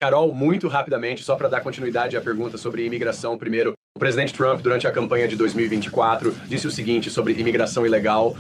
Carol, muito rapidamente, só para dar continuidade à pergunta sobre imigração, primeiro, o presidente Trump, durante a campanha de 2024, disse o seguinte sobre imigração ilegal.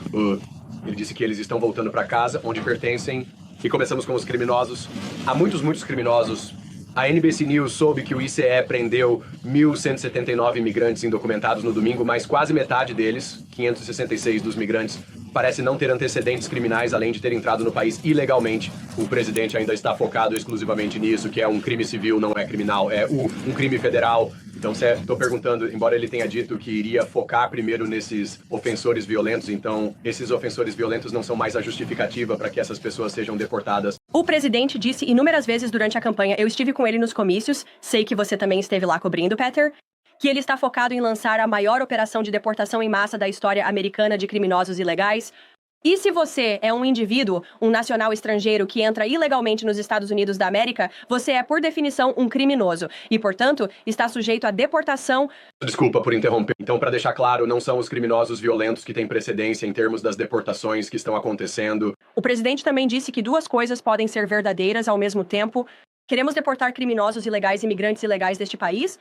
Ele disse que eles estão voltando para casa, onde pertencem, e começamos com os criminosos. Há muitos criminosos. A NBC News soube que o ICE prendeu 1.179 imigrantes indocumentados no domingo, mas quase metade deles, 566 dos migrantes, parece não ter antecedentes criminais, além de ter entrado no país ilegalmente. O presidente ainda está focado exclusivamente nisso, que é um crime civil, não é criminal, é um crime federal. Então, estou perguntando, embora ele tenha dito que iria focar primeiro nesses ofensores violentos, então esses ofensores violentos não são mais a justificativa para que essas pessoas sejam deportadas. O presidente disse inúmeras vezes durante a campanha, eu estive com ele nos comícios, sei que você também esteve lá cobrindo, Peter, que ele está focado em lançar a maior operação de deportação em massa da história americana de criminosos ilegais. E se você é um indivíduo, um nacional estrangeiro que entra ilegalmente nos Estados Unidos da América, você é, por definição, um criminoso e, portanto, está sujeito à deportação. Desculpa por interromper. Então, para deixar claro, não são os criminosos violentos que têm precedência em termos das deportações que estão acontecendo. O presidente também disse que duas coisas podem ser verdadeiras ao mesmo tempo. Queremos deportar criminosos ilegais e imigrantes ilegais deste país,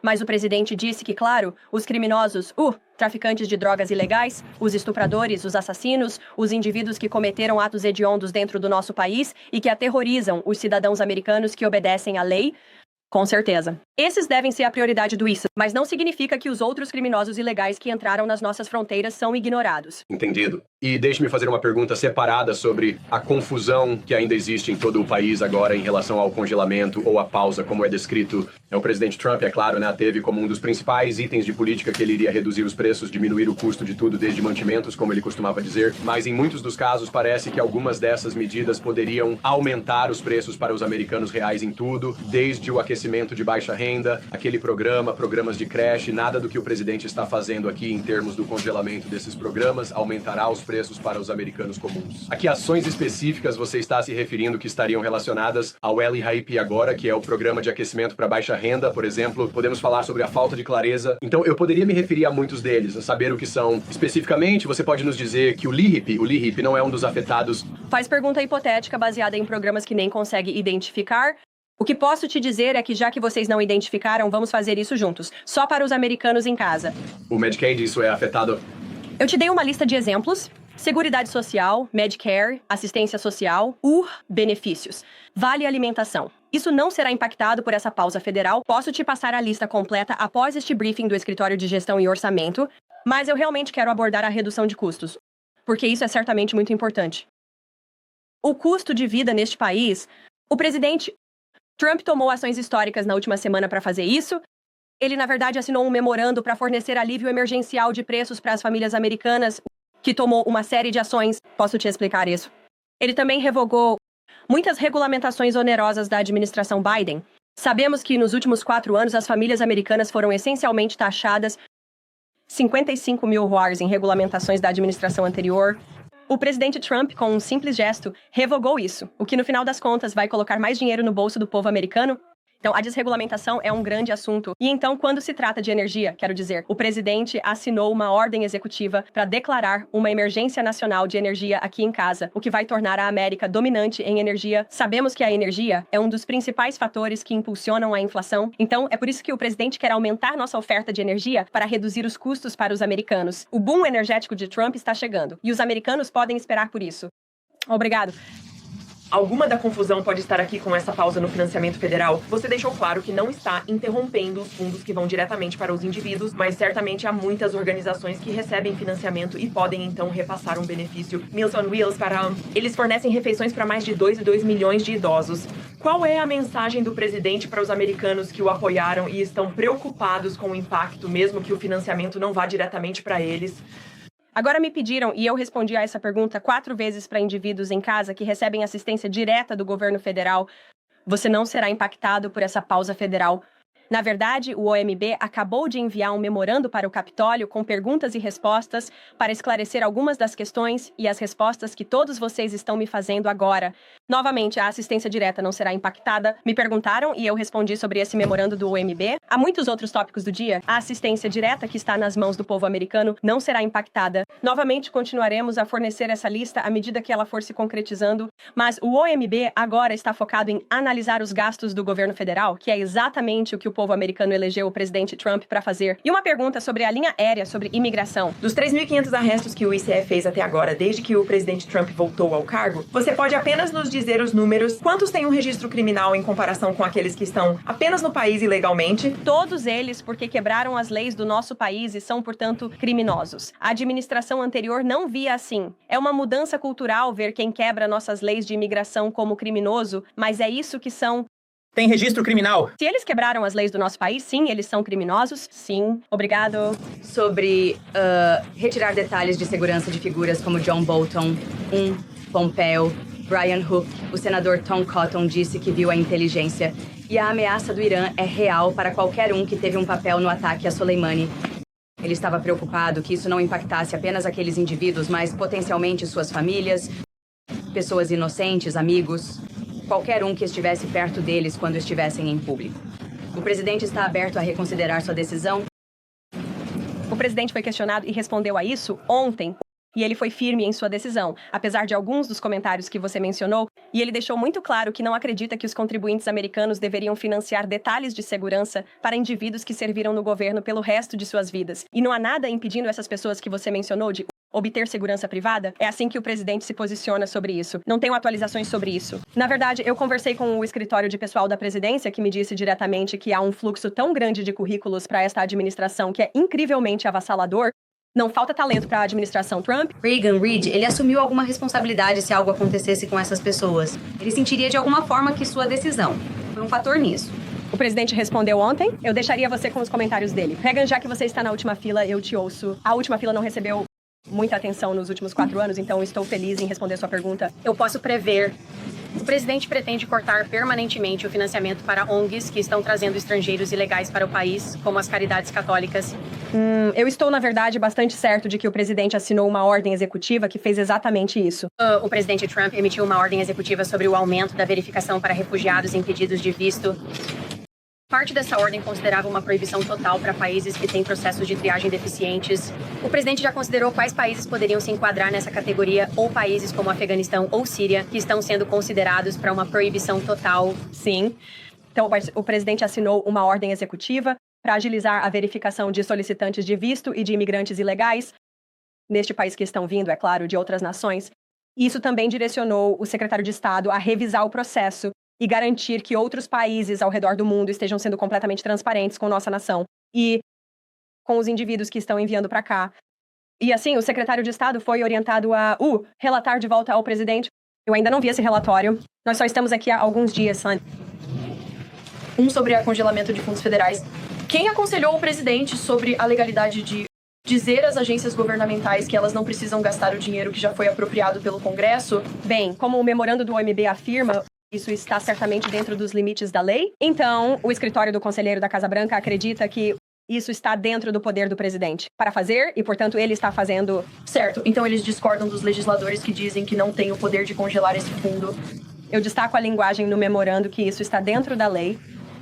mas o presidente disse que, claro, os criminosos, traficantes de drogas ilegais, os estupradores, os assassinos, os indivíduos que cometeram atos hediondos dentro do nosso país e que aterrorizam os cidadãos americanos que obedecem à lei, com certeza. Esses devem ser a prioridade do ICE, mas não significa que os outros criminosos ilegais que entraram nas nossas fronteiras são ignorados. Entendido. E deixe-me fazer uma pergunta separada sobre a confusão que ainda existe em todo o país agora em relação ao congelamento ou à pausa, como é descrito. O presidente Trump, é claro, teve como um dos principais itens de política que ele iria reduzir os preços, diminuir o custo de tudo, desde mantimentos, como ele costumava dizer. Mas em muitos dos casos parece que algumas dessas medidas poderiam aumentar os preços para os americanos reais em tudo, desde o aquecimento de baixa renda, aquele programas de creche, nada do que o presidente está fazendo aqui em termos do congelamento desses programas aumentará os preços para os americanos comuns. A que ações específicas você está se referindo que estariam relacionadas ao LHIP agora, que é o programa de aquecimento para baixa renda, por exemplo? Podemos falar sobre a falta de clareza. Então, eu poderia me referir a muitos deles, a saber o que são. Especificamente, você pode nos dizer que o LHIP não é um dos afetados? Faz pergunta hipotética baseada em programas que nem consegue identificar. O que posso te dizer é que, já que vocês não identificaram, vamos fazer isso juntos. Só para os americanos em casa. O Medicaid, isso é afetado? Eu te dei uma lista de exemplos. Seguridade Social, Medicare, assistência social, benefícios, vale alimentação. Isso não será impactado por essa pausa federal. Posso te passar a lista completa após este briefing do Escritório de Gestão e Orçamento, mas eu realmente quero abordar a redução de custos, porque isso é certamente muito importante. O custo de vida neste país, o presidente Trump tomou ações históricas na última semana para fazer isso. Ele, na verdade, assinou um memorando para fornecer alívio emergencial de preços para as famílias americanas, que tomou uma série de ações. Posso te explicar isso? Ele também revogou muitas regulamentações onerosas da administração Biden. Sabemos que nos últimos 4 anos as famílias americanas foram essencialmente taxadas 55 mil dólares em regulamentações da administração anterior. O presidente Trump, com um simples gesto, revogou isso, o que no final das contas vai colocar mais dinheiro no bolso do povo americano. Então, a desregulamentação é um grande assunto. E então, quando se trata de energia, quero dizer, o presidente assinou uma ordem executiva para declarar uma emergência nacional de energia aqui em casa, o que vai tornar a América dominante em energia. Sabemos que a energia é um dos principais fatores que impulsionam a inflação. Então, é por isso que o presidente quer aumentar nossa oferta de energia para reduzir os custos para os americanos. O boom energético de Trump está chegando, e os americanos podem esperar por isso. Obrigado. Alguma da confusão pode estar aqui com essa pausa no financiamento federal. Você deixou claro que não está interrompendo os fundos que vão diretamente para os indivíduos, mas certamente há muitas organizações que recebem financiamento e podem então repassar um benefício Meals on Wheels para... Eles fornecem refeições para mais de 2 milhões de idosos. Qual é a mensagem do presidente para os americanos que o apoiaram e estão preocupados com o impacto, mesmo que o financiamento não vá diretamente para eles? Agora me pediram, e eu respondi a essa pergunta 4 vezes para indivíduos em casa que recebem assistência direta do governo federal. Você não será impactado por essa pausa federal. Na verdade, o OMB acabou de enviar um memorando para o Capitólio com perguntas e respostas para esclarecer algumas das questões e as respostas que todos vocês estão me fazendo agora. Novamente, a assistência direta não será impactada. Me perguntaram e eu respondi sobre esse memorando do OMB. Há muitos outros tópicos do dia. A assistência direta que está nas mãos do povo americano não será impactada. Novamente, continuaremos a fornecer essa lista à medida que ela for se concretizando, mas o OMB agora está focado em analisar os gastos do governo federal, que é exatamente o que o povo americano elegeu o presidente Trump para fazer. E uma pergunta sobre a linha aérea sobre imigração. Dos 3.500 arrestos que o ICE fez até agora, desde que o presidente Trump voltou ao cargo, você pode apenas nos dizer os números? Quantos têm um registro criminal em comparação com aqueles que estão apenas no país ilegalmente? Todos eles porque quebraram as leis do nosso país e são, portanto, criminosos. A administração anterior não via assim. É uma mudança cultural ver quem quebra nossas leis de imigração como criminoso, mas é isso que são. Tem registro criminal. Se eles quebraram as leis do nosso país, sim, eles são criminosos. Sim. Obrigado. Sobre retirar detalhes de segurança de figuras como John Bolton, Pompeo, Brian Hook, o senador Tom Cotton disse que viu a inteligência. E a ameaça do Irã é real para qualquer um que teve um papel no ataque a Soleimani. Ele estava preocupado que isso não impactasse apenas aqueles indivíduos, mas potencialmente suas famílias, pessoas inocentes, amigos, qualquer um que estivesse perto deles quando estivessem em público. O presidente está aberto a reconsiderar sua decisão? O presidente foi questionado e respondeu a isso ontem. E ele foi firme em sua decisão, apesar de alguns dos comentários que você mencionou, e ele deixou muito claro que não acredita que os contribuintes americanos deveriam financiar detalhes de segurança para indivíduos que serviram no governo pelo resto de suas vidas. E não há nada impedindo essas pessoas que você mencionou de obter segurança privada? É assim que o presidente se posiciona sobre isso. Não tenho atualizações sobre isso. Na verdade, eu conversei com o escritório de pessoal da presidência, que me disse diretamente que há um fluxo tão grande de currículos para esta administração que é incrivelmente avassalador. Não falta talento para a administração Trump. Reagan Reed, ele assumiu alguma responsabilidade se algo acontecesse com essas pessoas. Ele sentiria de alguma forma que sua decisão foi um fator nisso. O presidente respondeu ontem. Eu deixaria você com os comentários dele. Reagan, já que você está na última fila, eu te ouço. A última fila não recebeu muita atenção nos últimos 4 anos, então estou feliz em responder sua pergunta. Eu posso prever. O presidente pretende cortar permanentemente o financiamento para ONGs que estão trazendo estrangeiros ilegais para o país, como as caridades católicas. Eu estou, na verdade, bastante certo de que o presidente assinou uma ordem executiva que fez exatamente isso. O presidente Trump emitiu uma ordem executiva sobre o aumento da verificação para refugiados em pedidos de visto. Parte dessa ordem considerava uma proibição total para países que têm processos de triagem deficientes. O presidente já considerou quais países poderiam se enquadrar nessa categoria, ou países como Afeganistão ou Síria, que estão sendo considerados para uma proibição total. Sim. Então, o presidente assinou uma ordem executiva para agilizar a verificação de solicitantes de visto e de imigrantes ilegais, neste país que estão vindo, é claro, de outras nações. Isso também direcionou o secretário de Estado a revisar o processo e garantir que outros países ao redor do mundo estejam sendo completamente transparentes com nossa nação e com os indivíduos que estão enviando para cá. E assim, o secretário de Estado foi orientado a relatar de volta ao presidente. Eu ainda não vi esse relatório. Nós só estamos aqui há alguns dias, Sandy. Sobre congelamento de fundos federais. Quem aconselhou o presidente sobre a legalidade de dizer às agências governamentais que elas não precisam gastar o dinheiro que já foi apropriado pelo Congresso? Bem, como o memorando do OMB afirma, isso está certamente dentro dos limites da lei. Então, o escritório do conselheiro da Casa Branca acredita que isso está dentro do poder do presidente para fazer e, portanto, ele está fazendo. Certo. Então, eles discordam dos legisladores que dizem que não tem o poder de congelar esse fundo. Eu destaco a linguagem no memorando que isso está dentro da lei.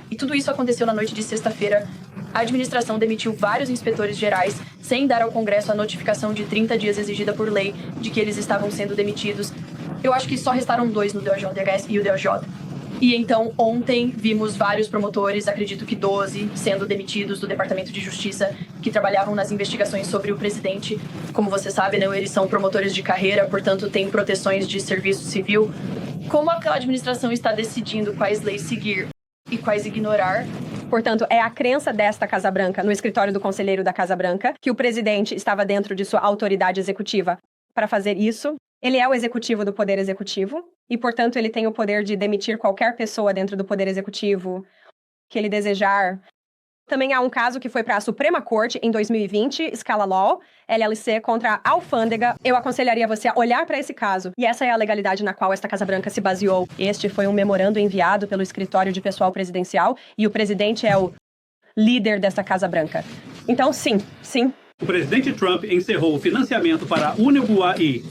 E tudo isso aconteceu na noite de sexta-feira. A administração demitiu vários inspetores gerais sem dar ao Congresso a notificação de 30 dias exigida por lei de que eles estavam sendo demitidos. Eu acho que só restaram 2 no DOJ-DHS e o DOJ. E então, ontem, vimos vários promotores, acredito que 12, sendo demitidos do Departamento de Justiça, que trabalhavam nas investigações sobre o presidente. Como você sabe, né, eles são promotores de carreira, portanto, têm proteções de serviço civil. Como a administração está decidindo quais leis seguir e quais ignorar? Portanto, é a crença desta Casa Branca, no escritório do conselheiro da Casa Branca, que o presidente estava dentro de sua autoridade executiva para fazer isso. Ele é o executivo do Poder Executivo e, portanto, ele tem o poder de demitir qualquer pessoa dentro do Poder Executivo que ele desejar. Também há um caso que foi para a Suprema Corte em 2020, Scala Law, LLC contra a alfândega. Eu aconselharia você a olhar para esse caso. E essa é a legalidade na qual esta Casa Branca se baseou. Este foi um memorando enviado pelo escritório de pessoal presidencial e o presidente é o líder dessa Casa Branca. Então, sim. O presidente Trump encerrou o financiamento para a UNRWA e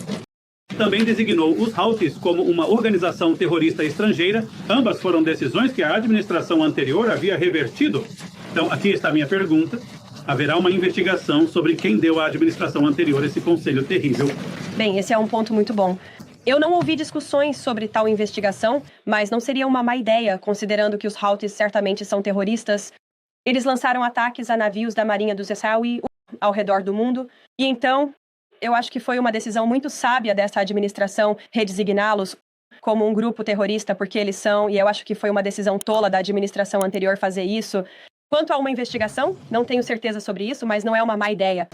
também designou os Houthis como uma organização terrorista estrangeira. Ambas foram decisões que a administração anterior havia revertido. Então, aqui está a minha pergunta. Haverá uma investigação sobre quem deu à administração anterior esse conselho terrível. Bem, esse é um ponto muito bom. Eu não ouvi discussões sobre tal investigação, mas não seria uma má ideia, considerando que os Houthis certamente são terroristas. Eles lançaram ataques a navios da Marinha dos Saudi ao redor do mundo, e então eu acho que foi uma decisão muito sábia dessa administração redesigná-los como um grupo terrorista, porque eles são, e eu acho que foi uma decisão tola da administração anterior fazer isso. Quanto a uma investigação, não tenho certeza sobre isso, mas não é uma má ideia.